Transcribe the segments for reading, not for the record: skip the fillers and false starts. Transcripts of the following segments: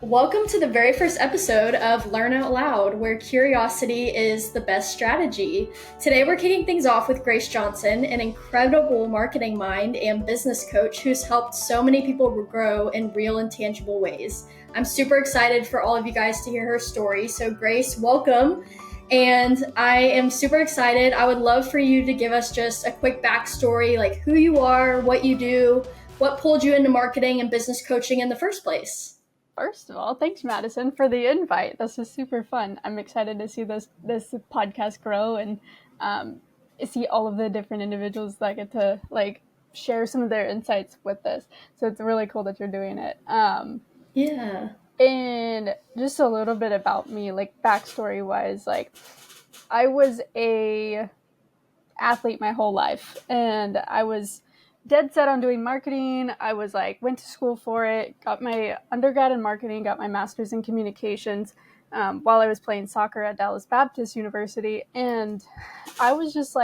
Welcome to the very first episode of Learn Out Loud, where curiosity is the best strategy. Today, we're kicking things off with Grace Johnson, an incredible marketing mind and business coach who's helped so many people grow in real and tangible ways. I'm super excited for all of you guys to hear her story. So, Grace, welcome. And I am super excited. I would love for you to give us just a quick backstory, like who you are, what you do, what pulled you into marketing and business coaching in the first place. First of all, thanks, Madison, for the invite. This is super fun. I'm excited to see this podcast grow and see all of the different individuals that get to share some of their insights with this. So it's really cool that you're doing it. Yeah. And just a little bit about me, backstory wise, I was a athlete my whole life, and I was dead set on doing marketing. I was went to school for it, got my undergrad in marketing, got my master's in communications while I was playing soccer at Dallas Baptist University. And I was just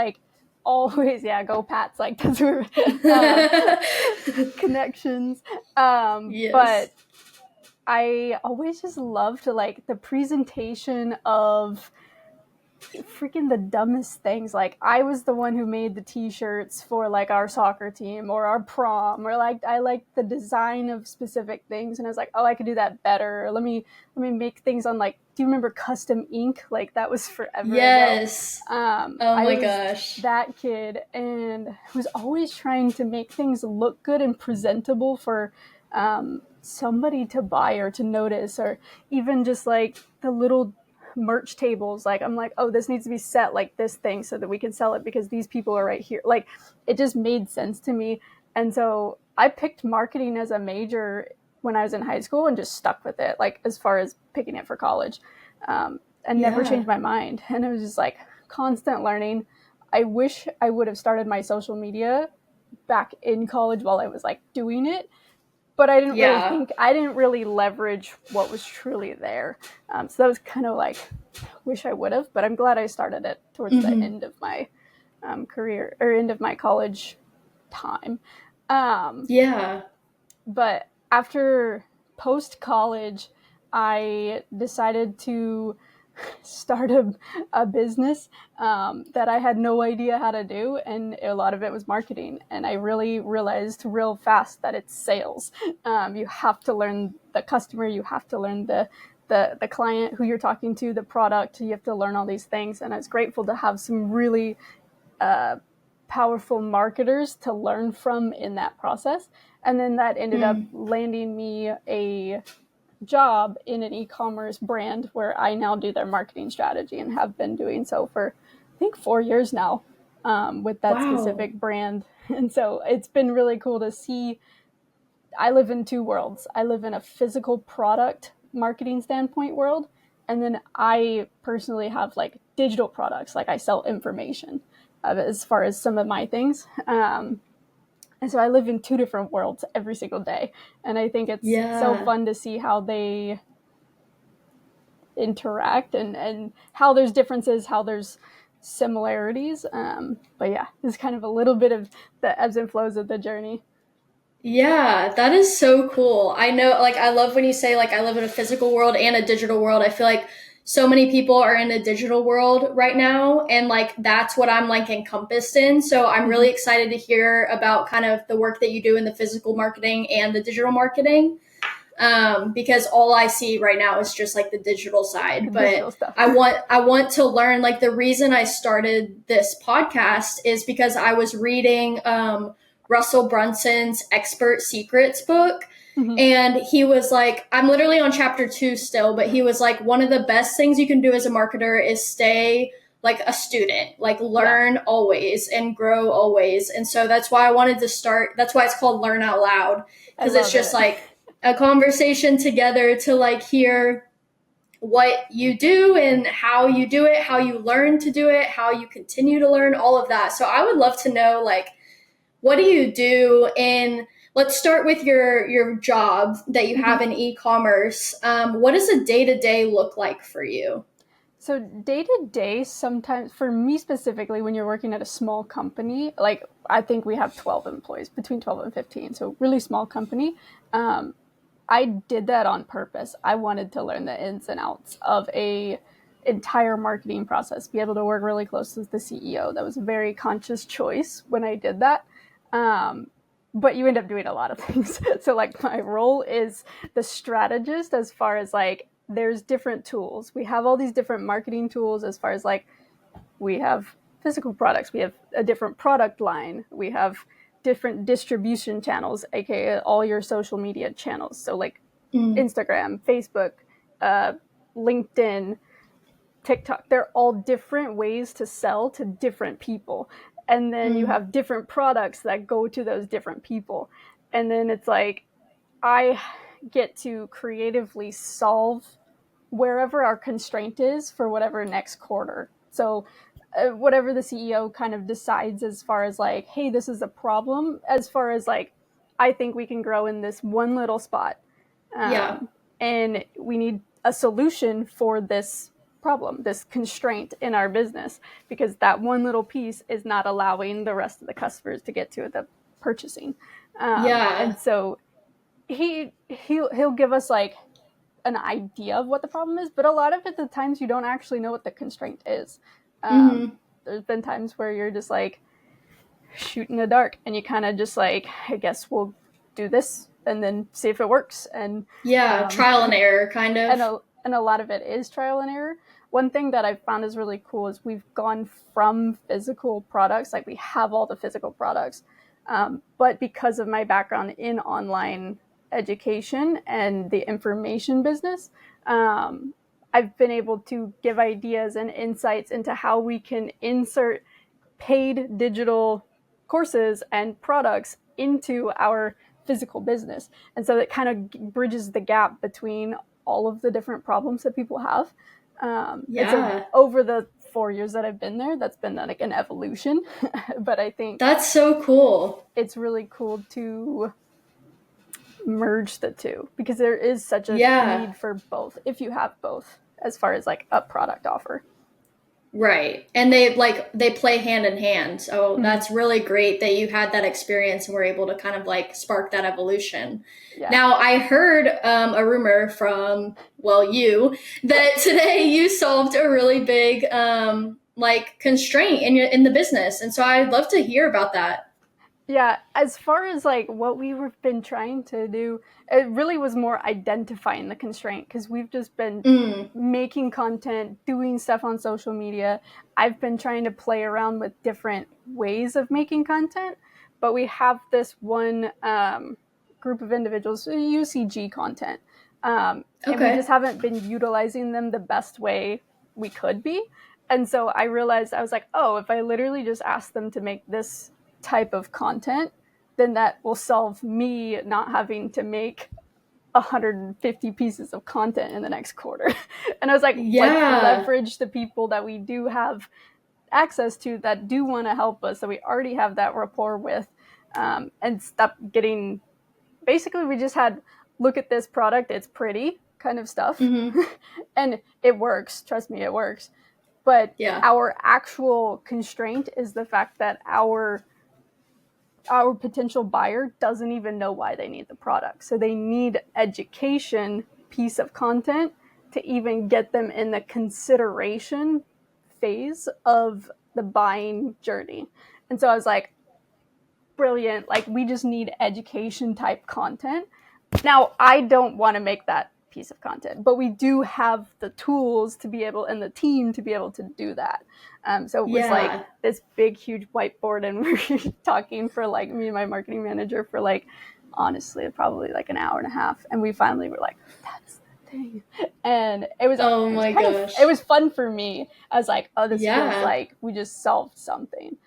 always, yeah, go Pats. That's where connections. Yes. But I always just loved the presentation of freaking the dumbest things. I was the one who made the t-shirts for our soccer team or our prom, or I liked the design of specific things, and I was oh, I could do that better. Let me make things on do you remember custom ink? That was forever Yes. ago. Oh my I was gosh. that kid, and was always trying to make things look good and presentable for somebody to buy or to notice, or even just the little merch tables. I'm oh, this needs to be set like this thing so that we can sell it because these people are right here. It just made sense to me. And so I picked marketing as a major when I was in high school and just stuck with it, as far as picking it for college, and never changed my mind. And it was just constant learning. I wish I would have started my social media back in college while I was doing it, but I didn't really leverage what was truly there. So that was kind of wish I would have, but I'm glad I started it towards the end of my career, or end of my college time. Yeah. But after post-college, I decided to start a business that I had no idea how to do, and a lot of it was marketing. And I really realized real fast that it's sales. You have to learn the customer, you have to learn the client who you're talking to, the product. You have to learn all these things, and I was grateful to have some really powerful marketers to learn from in that process. And then that ended up landing me a job in an e-commerce brand where I now do their marketing strategy, and have been doing so for I think 4 years now, with that specific brand. And so it's been really cool to see. I live in two worlds. I live in a physical product marketing standpoint world, and then I personally have digital products. I sell information as far as some of my things. And so I live in two different worlds every single day. And I think it's so fun to see how they interact, and how there's differences, how there's similarities. But yeah, it's kind of a little bit of the ebbs and flows of the journey. Yeah, that is so cool. I know, I love when you say, I live in a physical world and a digital world. I feel like so many people are in a digital world right now, and that's what I'm encompassed in. So I'm really excited to hear about kind of the work that you do in the physical marketing and the digital marketing, because all I see right now is just the digital side. But I want to learn. The reason I started this podcast is because I was reading Russell Brunson's Expert Secrets book. And he was I'm literally on chapter 2 still, but he was one of the best things you can do as a marketer is stay a student, learn always and grow always. And so that's why I wanted to start. That's why it's called Learn Out Loud, because it's just a conversation together to hear what you do and how you do it, how you learn to do it, how you continue to learn, all of that. So I would love to know, what do you do in, let's start with your job that you have in e-commerce. What does a day-to-day look like for you? So day to day, sometimes for me specifically, when you're working at a small company, I think we have 12 employees, between 12 and 15. So really small company. I did that on purpose. I wanted to learn the ins and outs of a entire marketing process, be able to work really close with the CEO. That was a very conscious choice when I did that. But you end up doing a lot of things. So like my role is the strategist, as far as like there's different tools. We have all these different marketing tools, as far as like we have physical products, we have a different product line, we have different distribution channels, aka all your social media channels. So like Mm. Instagram, Facebook, LinkedIn, TikTok, they're all different ways to sell to different people. And then you Mm. have different products that go to those different people. And then it's like, I get to creatively solve wherever our constraint is for whatever next quarter. So, whatever the CEO kind of decides, as far as like, hey, this is a problem, as far as like, I think we can grow in this one little spot. Yeah. And we need a solution for this problem, this constraint in our business, because that one little piece is not allowing the rest of the customers to get to the purchasing. Yeah. And so he'll give us like an idea of what the problem is, but a lot of it, the times you don't actually know what the constraint is. Mm-hmm. There's been times where you're just like shooting in the dark, and you kind of just like, I guess we'll do this and then see if it works. And Yeah. Trial and error, kind and of. a lot of it is trial and error. One thing that I've found is really cool is we've gone from physical products, like we have all the physical products, but because of my background in online education and the information business, I've been able to give ideas and insights into how we can insert paid digital courses and products into our physical business. And so it kind of bridges the gap between all of the different problems that people have. And so Yeah. over the 4 years that I've been there, that's been like an evolution. But I think That's so cool. it's really cool to merge the two, because there is such a Yeah. need for both if you have both, as far as like a product offer. Right. And they play hand in hand. So Mm-hmm. that's really great that you had that experience and were able to kind of like spark that evolution. Yeah. Now, I heard a rumor from, well, you, that today you solved a really big like constraint in the business. And so I'd love to hear about that. Yeah, as far as like what we've been trying to do, it really was more identifying the constraint, because we've just been Mm. making content, doing stuff on social media. I've been trying to play around with different ways of making content, but we have this one group of individuals, UCG content, and we just Okay. haven't been utilizing them the best way we could be. And so I realized, I was like, oh, if I literally just ask them to make this type of content, then that will solve me not having to make 150 pieces of content in the next quarter. And I was like, let's Yeah. leverage the people that we do have access to, that do want to help us, that we already have that rapport with, and stop getting, basically, we just had, look at this product, it's pretty kind of stuff. Mm-hmm. And it works. Trust me, it works. But Yeah. our actual constraint is the fact that our potential buyer doesn't even know why they need the product. So they need education piece of content to even get them in the consideration phase of the buying journey. And so I was like, brilliant. Like, we just need education type content. Now, I don't want to make that piece of content, but we do have the tools to be able, and the team to be able to do that. So it was like Yeah. this big, huge whiteboard, and we were talking for like, me and my marketing manager for like, honestly, probably like an hour and a half. And we finally were like, that's the thing. And Oh it was my kind of, it gosh. was fun for me. I was like, oh, this feels Yeah. like we just solved something.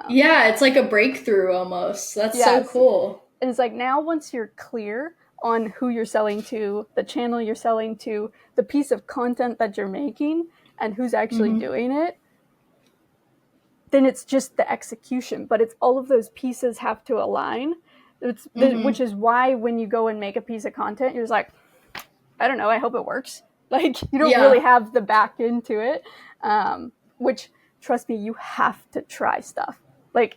Yeah, it's like a breakthrough almost. That's so Yes. cool. And it's like, now once you're clear on who you're selling to, the channel you're selling to, the piece of content that you're making, and who's actually Mm-hmm. doing it, then it's just the execution. But it's all of those pieces have to align. Which Mm-hmm. is why when you go and make a piece of content, you're just like, I don't know, I hope it works. Like, you don't really Yeah. have the back into it, which, trust me, you have to try stuff. Like,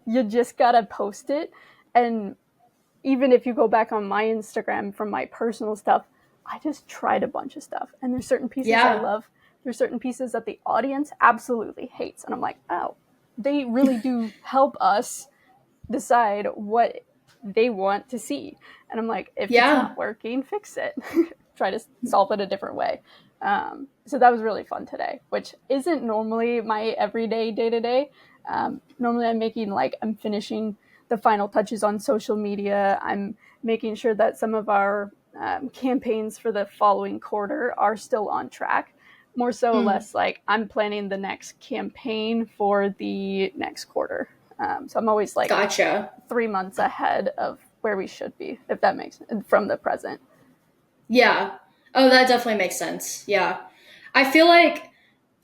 you just gotta post it. And even if you go back on my Instagram from my personal stuff, I just tried a bunch of stuff. And there's certain pieces I Yeah. love. There's certain pieces that the audience absolutely hates. And I'm like, oh, they really do help us decide what they want to see. And I'm like, if it's Yeah. not working, fix it. Try to solve it a different way. So that was really fun today, which isn't normally my everyday day to day. Normally I'm finishing the final touches on social media. I'm making sure that some of our campaigns for the following quarter are still on track. More so or Mm. less like I'm planning the next campaign for the next quarter. So I'm always like Gotcha. 3 months ahead of where we should be, if that makes sense, from the present. Yeah. Oh, that definitely makes sense. Yeah. I feel like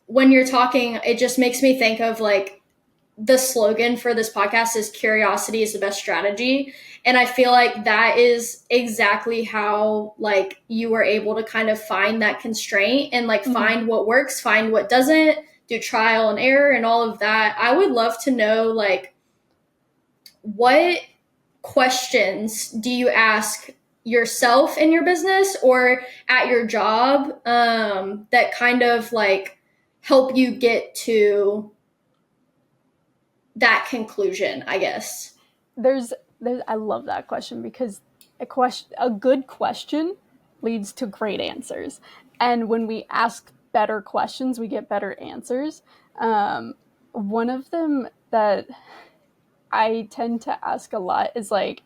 when you're talking, it just makes me think of like the slogan for this podcast is curiosity is the best strategy. And I feel like that is exactly how like you were able to kind of find that constraint and like Mm-hmm. find what works, find what doesn't, do trial and error and all of that. I would love to know like what questions do you ask yourself in your business or at your job that kind of like help you get to that conclusion, I guess. There's I love that question because a good question leads to great answers, and when we ask better questions, we get better answers. One of them that I tend to ask a lot is like,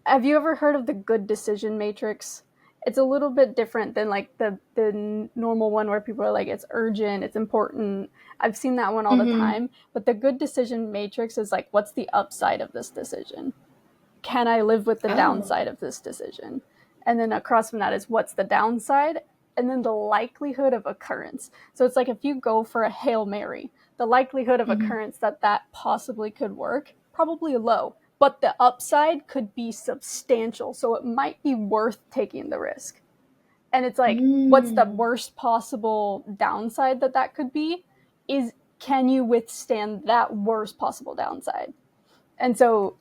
have you ever heard of the good decision matrix? It's a little bit different than like the normal one where people are like, it's urgent, it's important. I've seen that one all the Mm-hmm. time. But the good decision matrix is like, what's the upside of this decision? Can I live with the Oh. downside of this decision? And then across from that is what's the downside? And then the likelihood of occurrence. So it's like if you go for a Hail Mary, the likelihood of Mm-hmm. occurrence that that possibly could work, probably low. But the upside could be substantial. So it might be worth taking the risk. And it's like, what's the Mm. worst possible downside that that could be? Is can you withstand that worst possible downside? And so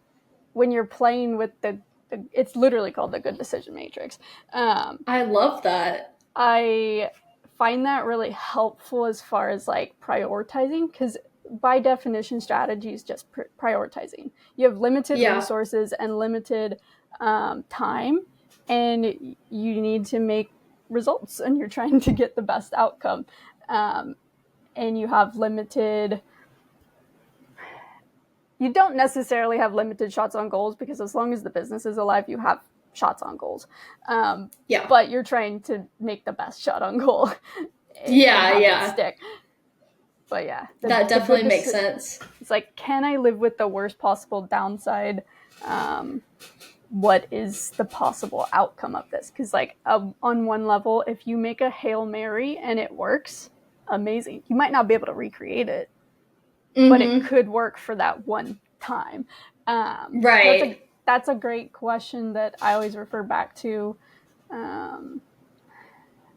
when you're playing with the it's literally called the good decision matrix. Um, I love that. I find that really helpful as far as like prioritizing because by definition, strategy is just prioritizing. You have limited Yeah. resources and limited time, and you need to make results, and you're trying to get the best outcome. Um, and you have limited you don't necessarily have limited shots on goals because as long as the business is alive, you have shots on goals. Um, Yeah. but you're trying to make the best shot on goal and Yeah. have it Yeah. stick. But yeah, That the good definitely makes sense. it's like, can I live with the worst possible downside? Um, what is the possible outcome of this? Because like on one level, if you make a Hail Mary and it works, amazing. You might not be able to recreate it, but it Mm-hmm. could work for that one time. Right. That's a great question that I always refer back to. Um,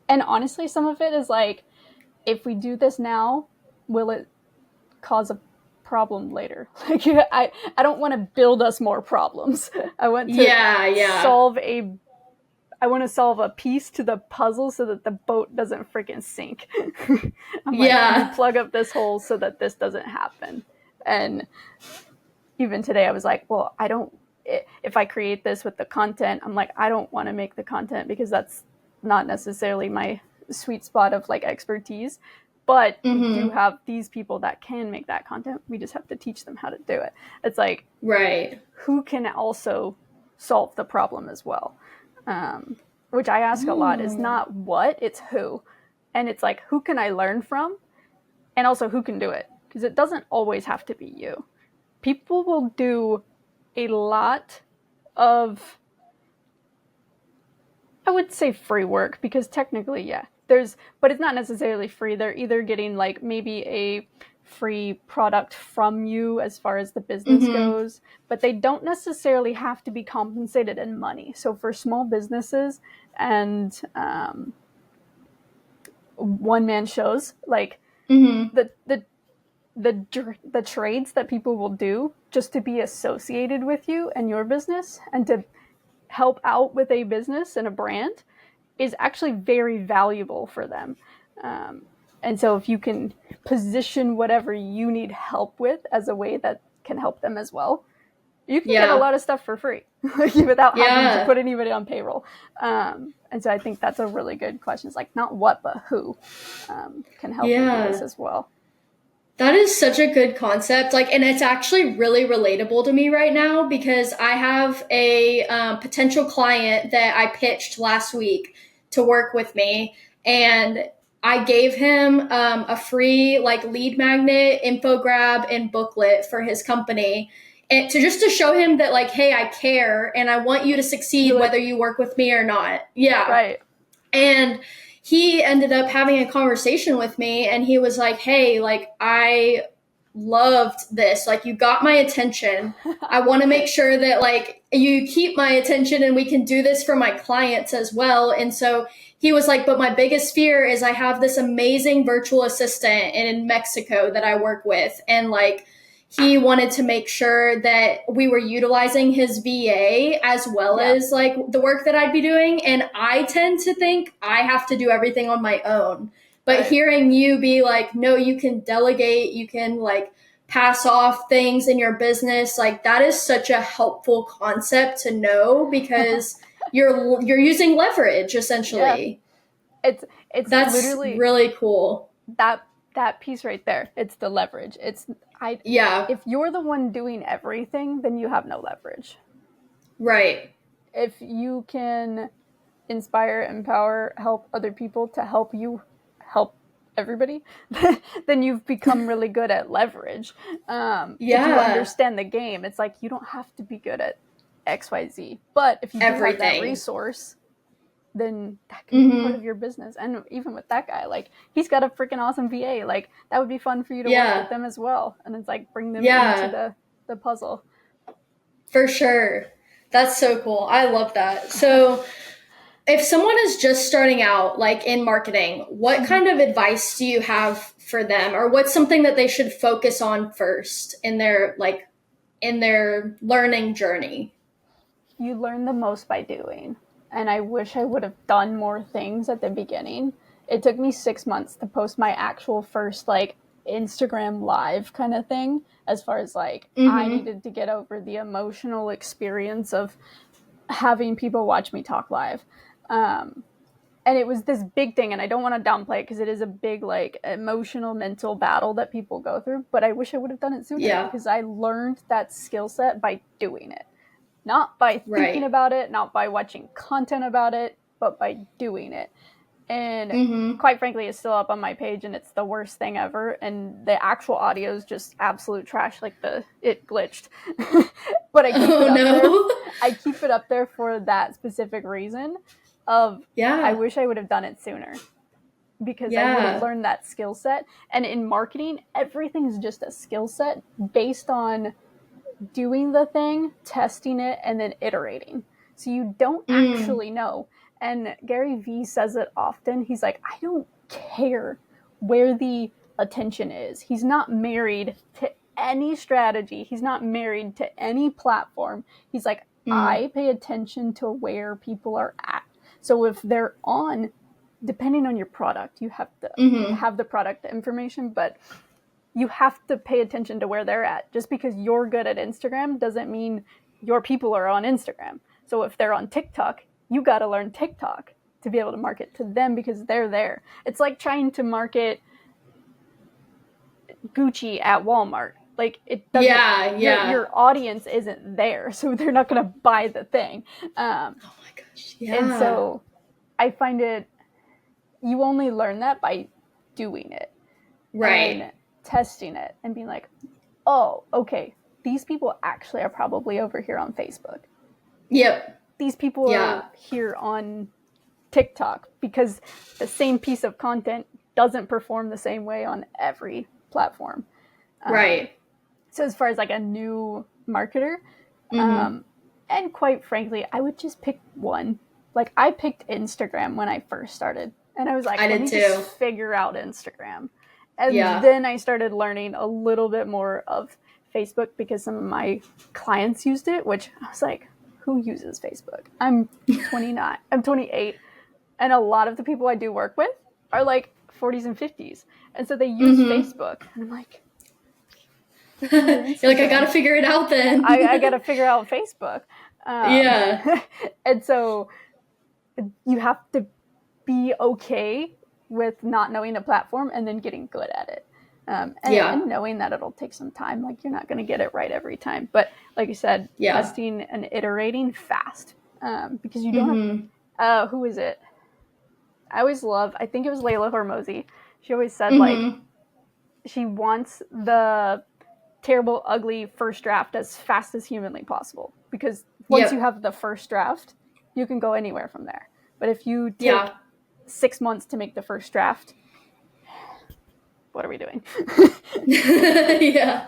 and honestly, some of it is like, if we do this now, will it cause a problem later? Like, I don't want to build us more problems. I want to Yeah. Yeah. solve a I want to solve a piece to the puzzle so that the boat doesn't freaking sink. I'm like, can we Yeah. plug up this hole so that this doesn't happen? And even today I was like, well, I don't if I create this with the content, I'm like, I don't want to make the content because that's not necessarily my sweet spot of like expertise. But we do Mm-hmm. have these people that can make that content. We just have to teach them how to do it. It's like, Right. who can also solve the problem as well? Um, which I ask a lot is Mm. not what, it's who. And it's like, who can I learn from? And also, who can do it? Because it doesn't always have to be you. People will do a lot of, I would say, free work because technically, yeah, but it's not necessarily free. They're either getting like maybe a free product from you as far as the business Mm-hmm. goes, but they don't necessarily have to be compensated in money. So for small businesses and one man shows, like Mm-hmm. the the trades that people will do just to be associated with you and your business and to help out with a business and a brand is actually very valuable for them. And so if you can position whatever you need help with as a way that can help them as well, you can get a Yeah. lot of stuff for free without having to Yeah. put anybody on payroll. And so I think that's a really good question. It's like not what, but who can help you do this Yeah. as well. That is such a good concept. Like, and it's actually really relatable to me right now because I have a potential client that I pitched last week to work with me, and I gave him a free like lead magnet, infograph, and booklet for his company, and to just to show him that like, hey, I care and I want you to You're succeed like, whether you work with me or not. Yeah. right. And he ended up having a conversation with me and he was like, hey, like, I loved this. Like, you got my attention. I want to make sure that, like, you keep my attention and we can do this for my clients as well. And so he was like, but my biggest fear is I have this amazing virtual assistant in Mexico that I work with. And, like, he wanted to make sure that we were utilizing his VA as well Yeah. as like the work that I'd be doing. And I tend to think I have to do everything on my own. But Right. hearing you be like, no, you can delegate, you can like pass off things in your business, like that is such a helpful concept to know because you're using leverage Yeah. essentially. It's That's literally really cool. that piece right there. It's the leverage. I Yeah, if you're the one doing everything, then you have no leverage. right. If you can inspire, empower, help other people to help you help everybody, then you've become really good at leverage. If you Yeah, understand the game, it's like you don't have to be good at XYZ. But if you do have that everything. resource, then that can be part Mm-hmm. of your business. And even with that guy, like he's got a freaking awesome VA. Like that would be fun for you to work with Yeah, them as well. And it's like bring them into yeah, the puzzle. for sure. That's so cool. I love that. So, if someone is just starting out, like in marketing, what kind of advice do you have for them, or what's something that they should focus on first in their learning journey? You learn the most by doing. And I wish I would have done more things at the beginning. It took me 6 months to post my actual first like Instagram live kind of thing, as far as like I Mm-hmm. needed to get over the emotional experience of having people watch me talk live. And it was this big thing, and I don't want to downplay it because it is a big like emotional mental battle that people go through, but I wish I would have done it sooner Yeah. because I learned that skill set by doing it, not by thinking Right. about it, not by watching content about it, but by doing it. And Mm-hmm. quite frankly, it's still up on my page and it's the worst thing ever, and the actual audio is just absolute trash. Like it glitched. But I keep Oh it up there. no. I keep it up there for that specific reason of I Yeah. wish I would have done it sooner because I would have Yeah. learned that skill set. And in marketing, everything's just a skill set based on doing the thing, testing it, and then iterating. So you don't Mm. actually know. And Gary Vee says it often. He's like, I don't care where the attention is. He's not married to any strategy, he's not married to any platform. He's like, Mm. I pay attention to where people are at. So if they're on, depending on your product, you have to Mm-hmm. have the product information, but you have to pay attention to where they're at. Just because you're good at Instagram doesn't mean your people are on Instagram. So if they're on TikTok, you got to learn TikTok to be able to market to them because they're there. It's like trying to market Gucci at Walmart. Like it doesn't, Yeah. Yeah. your audience isn't there, so they're not going to buy the thing. Oh my gosh. And Yeah. so I find you only learn that by doing it Right. and testing it and being like, oh, okay, these people actually are probably over here on Facebook. Yep. These people Yeah. are here on TikTok because the same piece of content doesn't perform the same way on every platform. Um, Right. so as far as like a new marketer, Mm-hmm. um, and quite frankly, I would just pick one. Like I picked Instagram when I first started, and I was like, I let did me just too. figure out Instagram. And then I started learning a little bit more of Facebook because some of my clients used it, which I was like, who uses Facebook? I'm 29, I'm 28. And a lot of the people I do work with are like 40s and 50s. And so they use Facebook. And I'm like, You're like, I gotta figure it out then. I gotta figure out Facebook. And so you have to be okay with not knowing the platform and then getting good at it. And knowing that it'll take some time. Like, you're not going to get it right every time. But like you said, testing and iterating fast. Because you don't have, who is it? I think it was Layla Hormozy. She always said, like, she wants the terrible, ugly first draft as fast as humanly possible. Because once you have the first draft, you can go anywhere from there. But if you take 6 months to make the first draft, what are we doing? Yeah,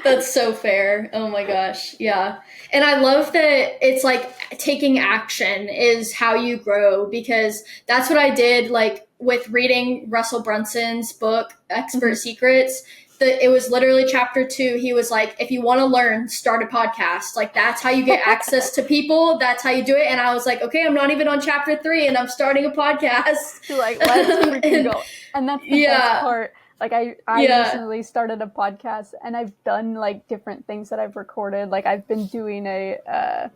that's so fair. Oh my gosh. Yeah. And I love that it's like taking action is how you grow, because that's what I did, like with reading Russell Brunson's book, Expert Secrets. It was literally chapter 2. He was like, if you want to learn, start a podcast. Like, that's how you get access to people. That's how you do it. And I was like, okay, I'm not even on chapter 3 and I'm starting a podcast. You're like, let's freaking go. And that's the best part. Like, I recently started a podcast, and I've done like different things that I've recorded. Like, I've been doing a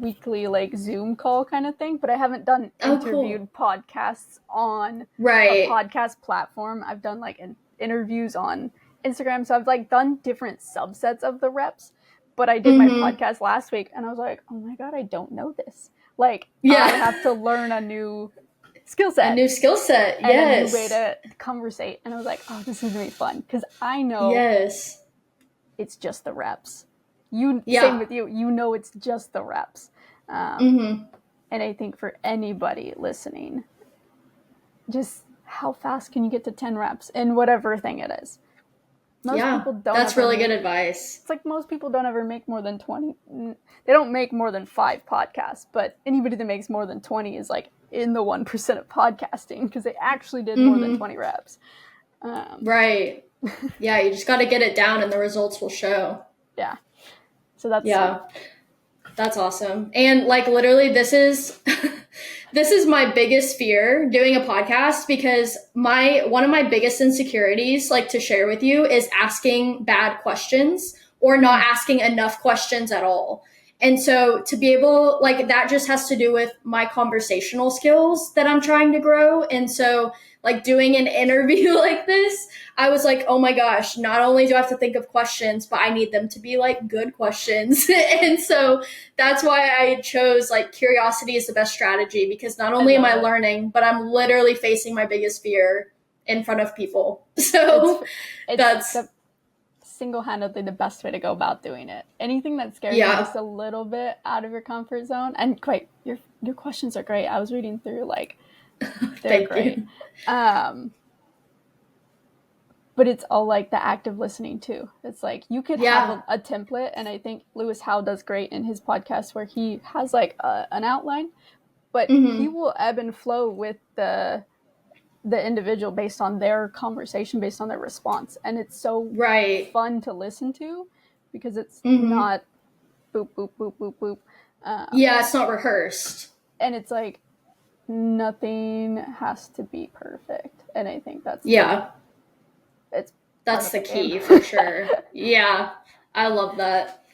weekly like Zoom call kind of thing, but I haven't done interviewed podcasts on a podcast platform. I've done like interviews on Instagram. So I've like done different subsets of the reps, but I did my podcast last week and I was like, oh my God, I don't know this. Like, I have to learn a new skill set. A new skill set, and a new way to conversate. And I was like, oh, this is going to be fun. Because I know it's just the reps. Same with you. You know it's just the reps. And I think for anybody listening, just how fast can you get to 10 reps in whatever thing it is? Most people don't. That's really good advice. It's like most people don't ever make more than 20. They don't make more than 5 podcasts, but anybody that makes more than 20 is like in the 1% of podcasting because they actually did more than 20 reps. Right. Yeah, you just got to get it down and the results will show. Yeah. So that's that's awesome. And like literally this is this is my biggest fear, doing a podcast, because one of my biggest insecurities, like to share with you, is asking bad questions or not asking enough questions at all. And so to be able, like, that just has to do with my conversational skills that I'm trying to grow. And so like doing an interview like this, I was like, oh my gosh, not only do I have to think of questions, but I need them to be like good questions. And so that's why I chose like curiosity is the best strategy, because not only am I learning, but I'm literally facing my biggest fear in front of people. So that's single-handedly the best way to go about doing it. Anything that scares you just a little bit out of your comfort zone. And quite, your questions are great. I was reading through, like, they're great. But it's all like the active listening too. It's like you could have a template, and I think Lewis Howe does great in his podcast where he has like an outline, but he will ebb and flow with the individual based on their conversation, based on their response. And it's so fun to listen to because it's not boop, boop, boop, boop, boop. It's not rehearsed. And it's like nothing has to be perfect. And I think that's that's the key for sure. Yeah, I love that.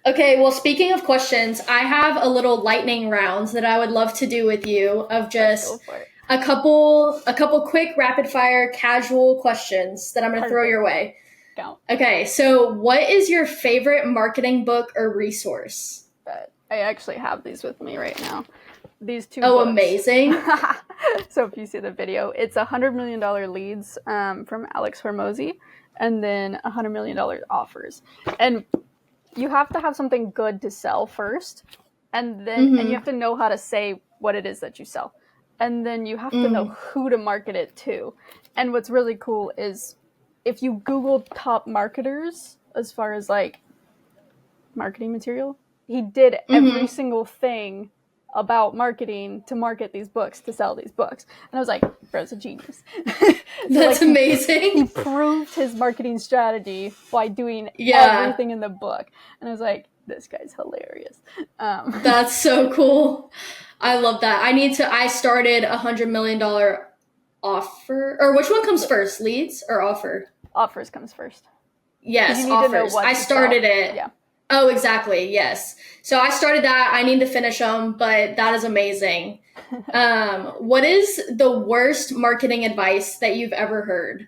Okay, well, speaking of questions, I have a little lightning round that I would love to do with you of just a couple quick rapid fire casual questions that I'm going to throw your way. Go. Okay, so what is your favorite marketing book or resource? I actually have these with me right now. These 2 books. Books. Amazing. So if you see the video, it's $100 Million Leads from Alex Hormozy, and then $100 Million Offers. And you have to have something good to sell first, and then and you have to know how to say what it is that you sell. And then you have to know who to market it to. And what's really cool is if you Google top marketers as far as like marketing material, he did every single thing about marketing to market these books, to sell these books. And I was like, bro's a genius. That's amazing. He proved his marketing strategy by doing Yeah. everything in the book. And I was like, this guy's hilarious. That's so cool. I love that. I started $100 million offer, or which one comes first, leads or offer? Offers comes first. Yes, you need offers. to know what I to started sell. it. Yeah. Oh, exactly. Yes. So I started that. I need to finish them, but that is amazing. What is the worst marketing advice that you've ever heard?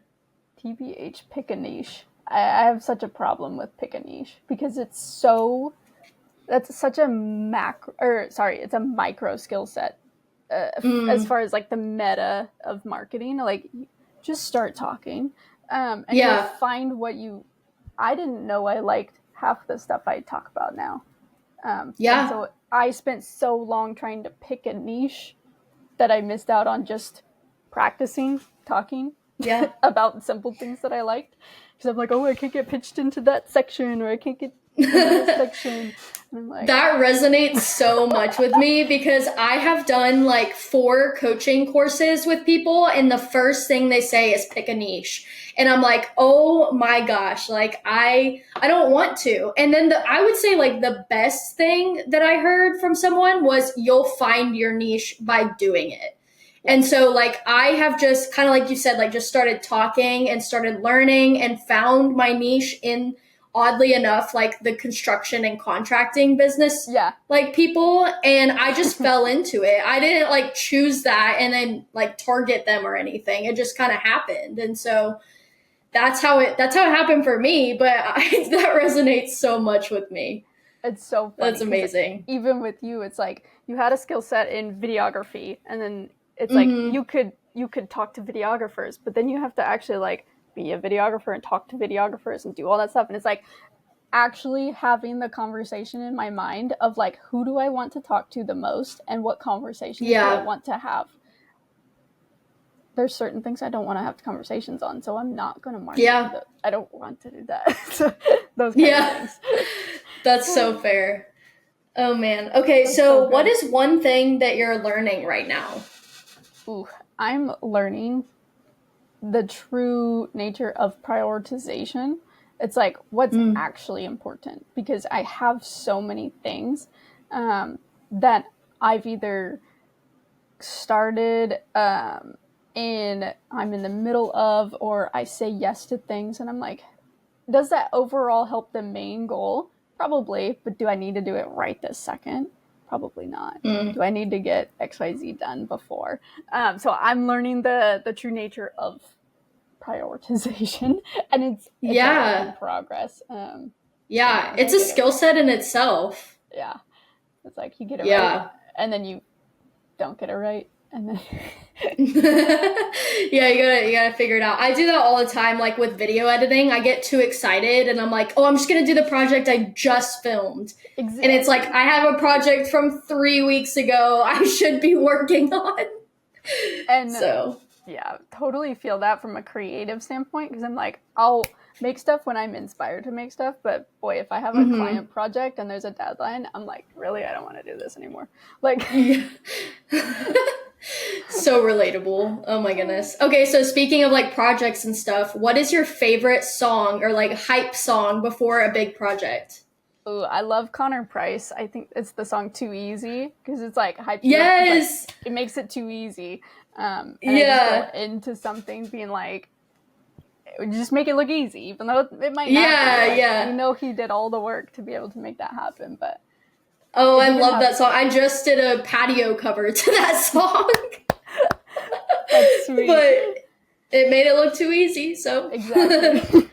TBH, pick a niche. I have such a problem with pick a niche because it's so, that's such a it's a micro skill set as far as like the meta of marketing. Like, just start talking, and you'll Yeah. find what you. I didn't know I liked half the stuff I talk about now, and Yeah. so I spent so long trying to pick a niche that I missed out on just practicing talking Yeah. about simple things that I liked. Because I'm like, oh, I can't get pitched into that section, or I can't get into this section. And I'm like, That resonates so much with me because I have done like 4 coaching courses with people, and the first thing they say is pick a niche. And I'm like, oh my gosh, like I don't want to. And then I would say like the best thing that I heard from someone was you'll find your niche by doing it. And so like I have just kind of like you said, like just started talking and started learning and found my niche in, oddly enough, like the construction and contracting business, yeah, like people. And I just fell into it. I didn't like choose that and then like target them or anything. It just kind of happened. And so that's how it happened for me. But that resonates so much with me. it's so funny. That's amazing. Even with you, it's like you had a skill set in videography, and then it's like Mm-hmm. you could talk to videographers, but then you have to actually like be a videographer and talk to videographers and do all that stuff. And it's like actually having the conversation in my mind of like, who do I want to talk to the most, and what conversations do I Yeah. want to have. There's certain things I don't want to have conversations on, so I'm not going to market. Yeah. I don't want to do that. Those kind Yeah. of things. That's so fair. Oh man. Okay, That's so so what good. is one thing that you're learning right now? Ooh, I'm learning the true nature of prioritization. It's like what's actually important, because I have so many things that I've either started and I'm in the middle of, or I say yes to things and I'm like, does that overall help the main goal? Probably, but do I need to do it right this second? Probably not. Mm. Do I need to get XYZ done before? So I'm learning the true nature of prioritization, and it's a work in Yeah. progress. Yeah. Sometimes It's I a get it. skill set in itself. Yeah, it's like you get it right, Yeah. and then you don't get it right, and then Yeah, you gotta figure it out. I do that all the time, like with video editing. I get too excited and I'm like, oh, I'm just gonna do the project I just filmed. And it's like exactly. I have a project from 3 weeks ago I should be working on. And So yeah, totally feel that from a creative standpoint, because I'm like, I'll make stuff when I'm inspired to make stuff, but boy, if I have a client project and there's a deadline, I'm like, really, I don't want to do this anymore. Like, yeah. So relatable. Oh my goodness. Okay, so speaking of like projects and stuff, what is your favorite song or like hype song before a big project? ooh, I love Connor Price. I think it's the song "Too Easy" because it's like hypes you up. It's like Yes. it makes it too easy, and I just go Yeah. into something being like, just make it look easy, even though it might not be. Yeah, Like, yeah. he did all the work to be able to make that happen, but Oh, it I even love has. that song. I just did a patio cover to that song. That's sweet. But it made it look too easy, so Exactly.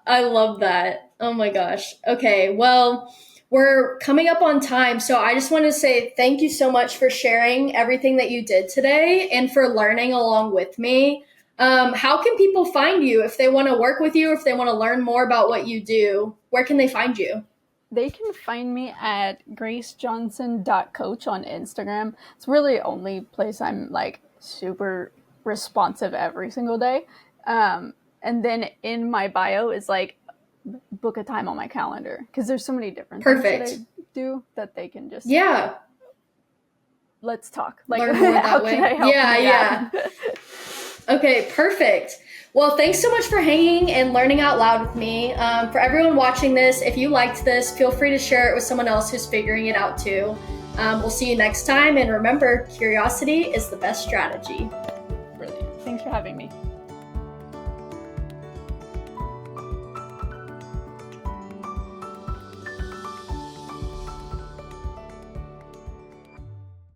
I love that. Oh my gosh. Okay, well, we're coming up on time, so I just want to say thank you so much for sharing everything that you did today and for learning along with me. How can people find you if they want to work with you, if they want to learn more about what you do? Where can they find you? They can find me at gracejohnson.coach on Instagram. It's really the only place I'm like super responsive every single day. And then in my bio is like book a time on my calendar, because there's so many different things that I Perfect. do that they can just Yeah. let's talk. Like, learn more how that way. can I help Yeah, you? yeah. Okay, perfect. Well, thanks so much for hanging and learning out loud with me. For everyone watching this, if you liked this, feel free to share it with someone else who's figuring it out too. We'll see you next time. And remember, curiosity is the best strategy. Brilliant. Thanks for having me.